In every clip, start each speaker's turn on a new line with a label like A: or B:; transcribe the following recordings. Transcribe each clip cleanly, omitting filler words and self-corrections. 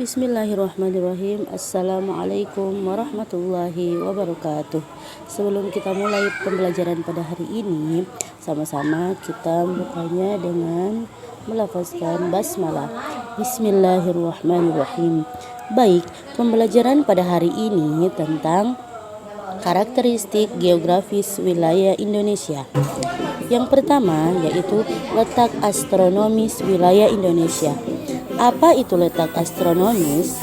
A: Bismillahirrahmanirrahim. Assalamualaikum warahmatullahi wabarakatuh. Sebelum kita mulai pembelajaran pada hari ini, sama-sama kita membukanya dengan melafazkan basmalah. Bismillahirrahmanirrahim. Baik, pembelajaran pada hari ini tentang karakteristik geografis wilayah Indonesia. Yang pertama yaitu letak astronomis wilayah Indonesia. Apa itu letak astronomis?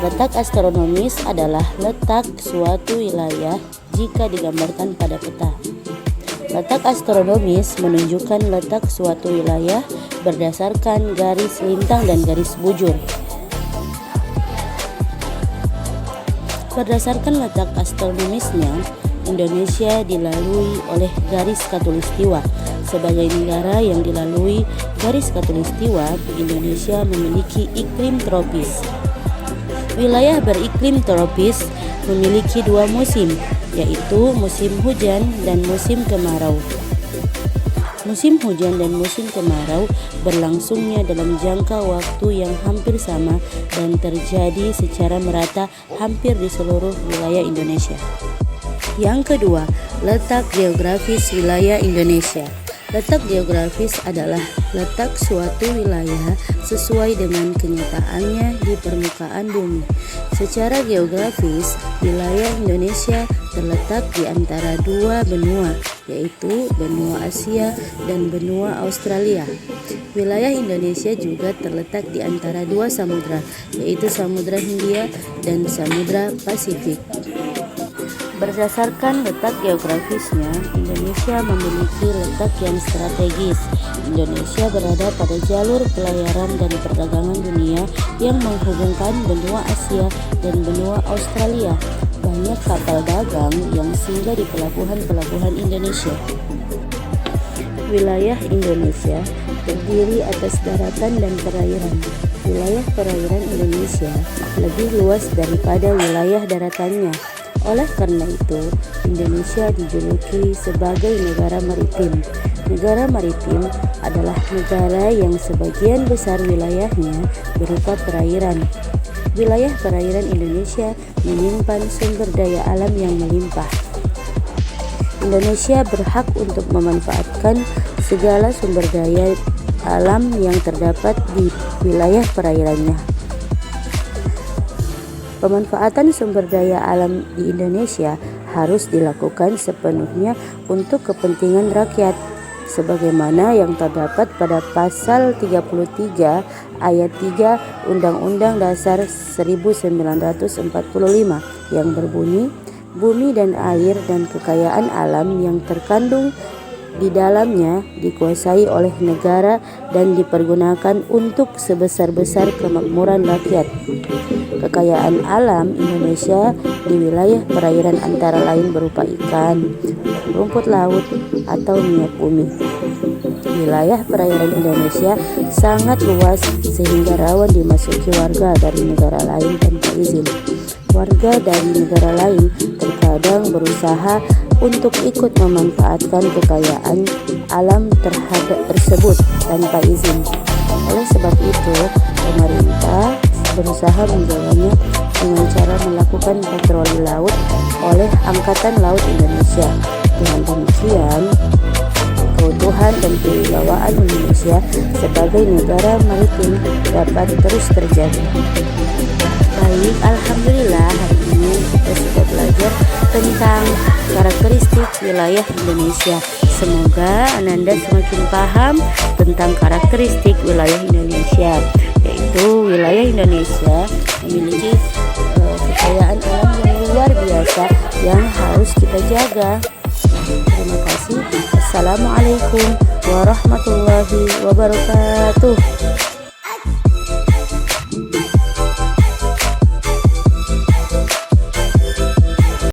A: Letak astronomis adalah letak suatu wilayah jika digambarkan pada peta. Letak astronomis menunjukkan letak suatu wilayah berdasarkan garis lintang dan garis bujur. Berdasarkan letak astronomisnya, Indonesia dilalui oleh garis khatulistiwa. Sebagai negara yang dilalui garis khatulistiwa, Indonesia memiliki iklim tropis. Wilayah beriklim tropis memiliki dua musim, yaitu musim hujan dan musim kemarau. Musim hujan dan musim kemarau berlangsungnya dalam jangka waktu yang hampir sama dan terjadi secara merata hampir di seluruh wilayah Indonesia. Yang kedua, letak geografis wilayah Indonesia. Letak geografis adalah letak suatu wilayah sesuai dengan kenyataannya di permukaan bumi. Secara geografis, wilayah Indonesia terletak di antara dua benua, yaitu benua Asia dan benua Australia. Wilayah Indonesia juga terletak di antara dua samudra, yaitu Samudra Hindia dan Samudra Pasifik. Berdasarkan letak geografisnya, Indonesia memiliki letak yang strategis. Indonesia berada pada jalur pelayaran dan perdagangan dunia yang menghubungkan benua Asia dan benua Australia. Banyak kapal dagang yang singgah di pelabuhan-pelabuhan Indonesia. Wilayah Indonesia terdiri atas daratan dan perairan. Wilayah perairan Indonesia lebih luas daripada wilayah daratannya. Oleh karena itu, Indonesia dijuluki sebagai negara maritim. Negara maritim adalah negara yang sebagian besar wilayahnya berupa perairan. Wilayah perairan Indonesia menyimpan sumber daya alam yang melimpah. Indonesia berhak untuk memanfaatkan segala sumber daya alam yang terdapat di wilayah perairannya. Pemanfaatan sumber daya alam di Indonesia harus dilakukan sepenuhnya untuk kepentingan rakyat, sebagaimana yang terdapat pada pasal 33 ayat 3 Undang-Undang Dasar 1945 yang berbunyi, bumi dan air dan kekayaan alam yang terkandung di dalamnya dikuasai oleh negara dan dipergunakan untuk sebesar-besar kemakmuran rakyat. Kekayaan alam Indonesia di wilayah perairan antara lain berupa ikan, rumput laut, atau minyak bumi. Wilayah perairan Indonesia sangat luas sehingga rawan dimasuki warga dari negara lain tanpa izin. Warga dari negara lain terkadang berusaha untuk ikut memanfaatkan kekayaan alam tersebut tanpa izin. Oleh sebab itu, pemerintah berusaha menjaganya dengan cara melakukan patroli laut oleh Angkatan Laut Indonesia. Dengan demikian, keutuhan dan kewibawaan Indonesia sebagai negara maritim dapat terus terjaga. Baik, alhamdulillah hari ini kita sudah belajar tentang karakteristik wilayah Indonesia. Semoga Ananda semakin paham tentang karakteristik wilayah Indonesia, yaitu wilayah Indonesia memiliki kekayaan alam yang luar biasa yang harus kita jaga. Terima kasih. Assalamualaikum warahmatullahi wabarakatuh.